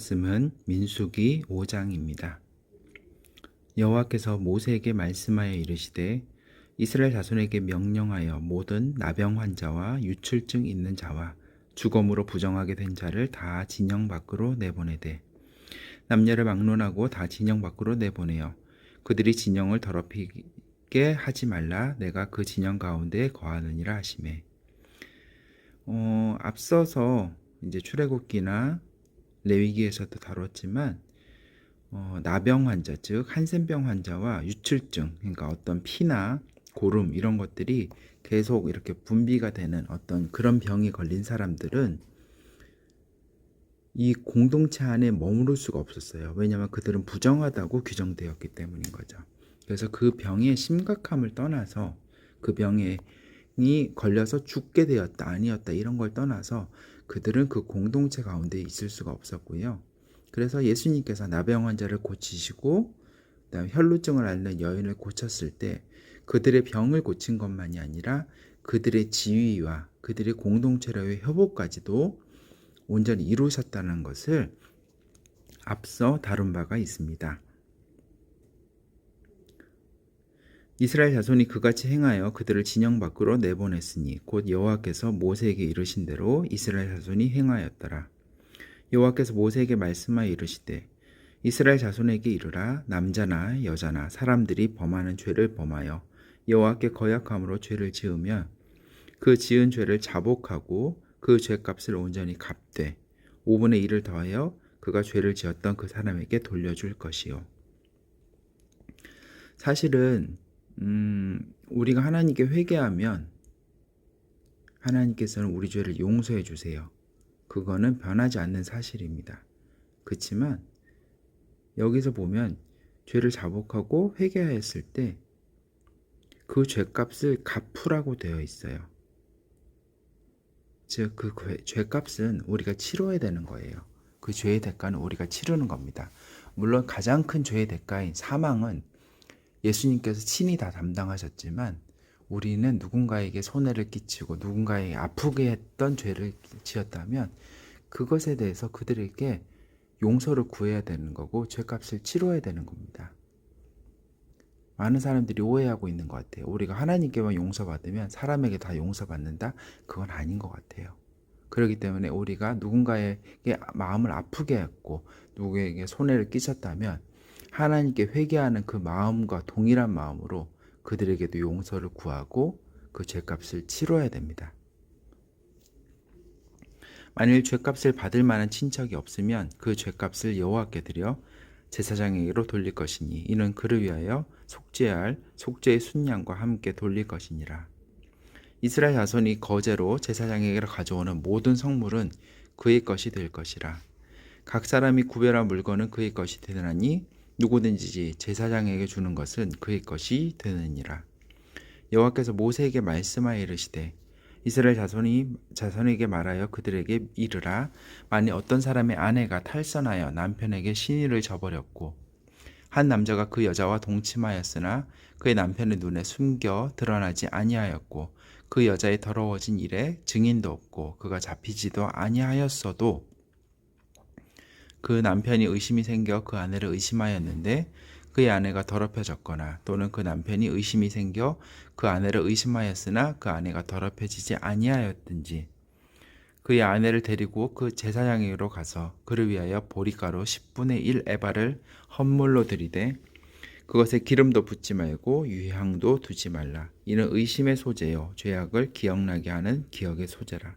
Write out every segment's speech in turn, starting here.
말씀은 민수기 5장입니다. 여호와께서 모세에게 말씀하여 이르시되 이스라엘 자손에게 명령하여 모든 나병 환자와 유출증 있는 자와 죽음으로 부정하게 된 자를 다 진영 밖으로 내보내되 남녀를 막론하고 다 진영 밖으로 내보내어 그들이 진영을 더럽히게 하지 말라. 내가 그 진영 가운데 거하느니라 하시매. 앞서서 이제 출애굽기나 레위기에서도 다뤘지만 나병 환자, 즉 한센병 환자와 유출증, 그러니까 어떤 피나 고름 이런 것들이 계속 이렇게 분비가 되는 어떤 그런 병이 걸린 사람들은 이 공동체 안에 머무를 수가 없었어요. 왜냐하면 그들은 부정하다고 규정되었기 때문인 거죠. 그래서 그 병의 심각함을 떠나서 그 병이 걸려서 죽게 되었다 아니었다 이런 걸 떠나서 그들은 그 공동체 가운데 있을 수가 없었고요. 그래서 예수님께서 나병 환자를 고치시고 그다음에 혈루증을 앓는 여인을 고쳤을 때 그들의 병을 고친 것만이 아니라 그들의 지위와 그들의 공동체로의 협업까지도 온전히 이루셨다는 것을 앞서 다룬 바가 있습니다. 이스라엘 자손이 그같이 행하여 그들을 진영 밖으로 내보냈으니 곧 여호와께서 모세에게 이르신 대로 이스라엘 자손이 행하였더라. 여호와께서 모세에게 말씀하여 이르시되 이스라엘 자손에게 이르라. 남자나 여자나 사람들이 범하는 죄를 범하여 여호와께 거역함으로 죄를 지으면 그 지은 죄를 자복하고 그 죄값을 온전히 갚되 5분의 1을 더하여 그가 죄를 지었던 그 사람에게 돌려줄 것이요. 사실은 우리가 하나님께 회개하면 하나님께서는 우리 죄를 용서해 주세요. 그거는 변하지 않는 사실입니다. 그렇지만 여기서 보면 죄를 자복하고 회개하였을 때 그 죄값을 갚으라고 되어 있어요. 즉 그 죄값은 우리가 치러야 되는 거예요. 그 죄의 대가는 우리가 치르는 겁니다. 물론 가장 큰 죄의 대가인 사망은 예수님께서 친히 다 담당하셨지만 우리는 누군가에게 손해를 끼치고 누군가에게 아프게 했던 죄를 지었다면 그것에 대해서 그들에게 용서를 구해야 되는 거고 죄값을 치러야 되는 겁니다. 많은 사람들이 오해하고 있는 것 같아요. 우리가 하나님께만 용서받으면 사람에게 다 용서받는다? 그건 아닌 것 같아요. 그렇기 때문에 우리가 누군가에게 마음을 아프게 했고 누구에게 손해를 끼쳤다면 하나님께 회개하는 그 마음과 동일한 마음으로 그들에게도 용서를 구하고 그 죄값을 치러야 됩니다. 만일 죄값을 받을 만한 친척이 없으면 그 죄값을 여호와께 드려 제사장에게로 돌릴 것이니 이는 그를 위하여 속죄할 속죄의 순양과 함께 돌릴 것이니라. 이스라엘 자손이 거제로 제사장에게로 가져오는 모든 성물은 그의 것이 될 것이라. 각 사람이 구별한 물건은 그의 것이 되나니 누구든지 제사장에게 주는 것은 그의 것이 되느니라. 여호와께서 모세에게 말씀하여 이르시되 이스라엘 자손에게 말하여 그들에게 이르라. 만일 어떤 사람의 아내가 탈선하여 남편에게 시니를 저버렸고 한 남자가 그 여자와 동침하였으나 그의 남편의 눈에 숨겨 드러나지 아니하였고 그 여자의 더러워진 일에 증인도 없고 그가 잡히지도 아니하였어도 그 남편이 의심이 생겨 그 아내를 의심하였는데 그의 아내가 더럽혀졌거나 또는 그 남편이 의심이 생겨 그 아내를 의심하였으나 그 아내가 더럽혀지지 아니하였든지 그의 아내를 데리고 그 제사장에게로 가서 그를 위하여 보리가루 10분의 1 에바를 헌물로 드리되 그것에 기름도 붓지 말고 유향도 두지 말라. 이는 의심의 소재요 죄악을 기억나게 하는 기억의 소재라.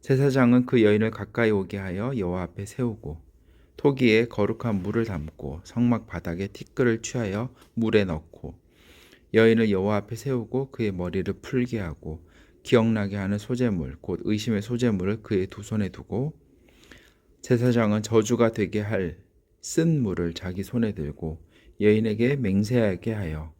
제사장은 그 여인을 가까이 오게 하여 여호와 앞에 세우고 토기에 거룩한 물을 담고 성막 바닥에 티끌을 취하여 물에 넣고 여인을 여호와 앞에 세우고 그의 머리를 풀게 하고 기억나게 하는 소재물 곧 의심의 소재물을 그의 두 손에 두고 제사장은 저주가 되게 할 쓴 물을 자기 손에 들고 여인에게 맹세하게 하여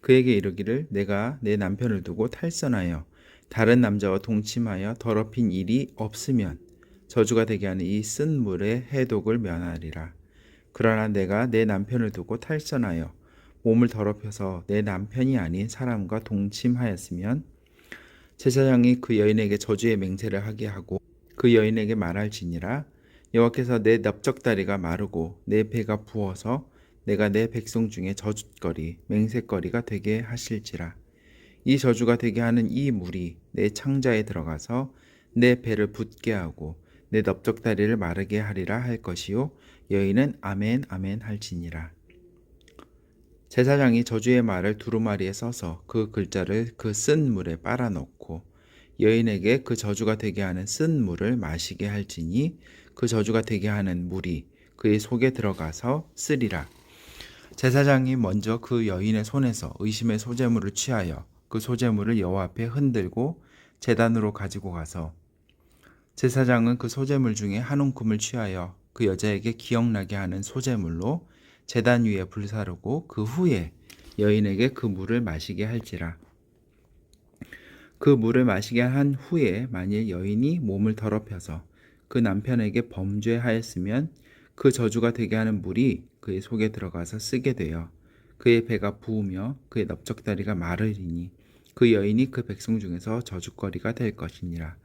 그에게 이르기를 내가 내 남편을 두고 탈선하여 다른 남자와 동침하여 더럽힌 일이 없으면 저주가 되게 하는 이 쓴 물의 해독을 면하리라. 그러나 내가 내 남편을 두고 탈선하여 몸을 더럽혀서 내 남편이 아닌 사람과 동침하였으면 제사장이 그 여인에게 저주의 맹세를 하게 하고 그 여인에게 말할지니라. 여호와께서 내 넓적다리가 마르고 내 배가 부어서 내가 내 백성 중에 저주거리 맹세거리가 되게 하실지라. 이 저주가 되게 하는 이 물이 내 창자에 들어가서 내 배를 붓게 하고 내 넓적다리를 마르게 하리라 할 것이요 여인은 아멘 아멘 할지니라. 제사장이 저주의 말을 두루마리에 써서 그 글자를 그 쓴 물에 빨아넣고 여인에게 그 저주가 되게 하는 쓴 물을 마시게 할지니 그 저주가 되게 하는 물이 그의 속에 들어가서 쓰리라. 제사장이 먼저 그 여인의 손에서 의심의 소재물을 취하여 그 소재물을 여호와 앞에 흔들고 제단으로 가지고 가서 제사장은 그 소재물 중에 한 움큼을 취하여 그 여자에게 기억나게 하는 소재물로 제단 위에 불사르고 그 후에 여인에게 그 물을 마시게 할지라. 그 물을 마시게 한 후에 만일 여인이 몸을 더럽혀서 그 남편에게 범죄하였으면 그 저주가 되게 하는 물이 그의 속에 들어가서 쓰게 되어 그의 배가 부으며 그의 넓적다리가 마르리니 그 여인이 그 백성 중에서 저주거리가 될 것이니라.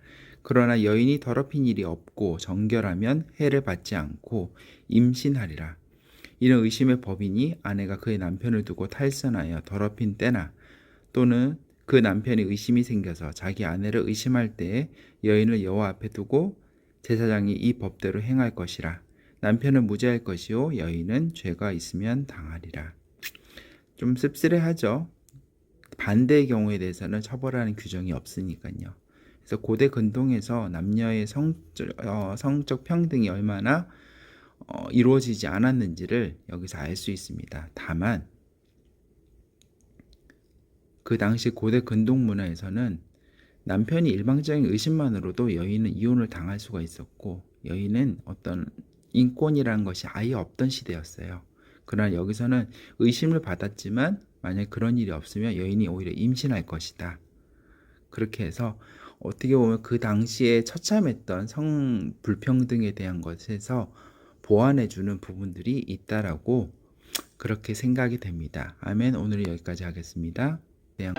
그러나 여인이 더럽힌 일이 없고 정결하면 해를 받지 않고 임신하리라. 이는 의심의 법이니 아내가 그의 남편을 두고 탈선하여 더럽힌 때나 또는 그 남편이 의심이 생겨서 자기 아내를 의심할 때에 여인을 여호와 앞에 두고 제사장이 이 법대로 행할 것이라. 남편은 무죄할 것이요 여인은 죄가 있으면 당하리라. 좀 씁쓸해하죠. 반대의 경우에 대해서는 처벌하는 규정이 없으니까요. 그래서 고대 근동에서 남녀의 성적 평등이 얼마나 이루어지지 않았는지를 여기서 알 수 있습니다. 다만 그 당시 고대 근동 문화에서는 남편이 일방적인 의심만으로도 여인은 이혼을 당할 수가 있었고 여인은 어떤 인권이라는 것이 아예 없던 시대였어요. 그러나 여기서는 의심을 받았지만 만약 그런 일이 없으면 여인이 오히려 임신할 것이다. 그렇게 해서 어떻게 보면 그 당시에 처참했던 성 불평등에 대한 것에서 보완해주는 부분들이 있다라고 그렇게 생각이 됩니다. 아멘. 오늘은 여기까지 하겠습니다. 네.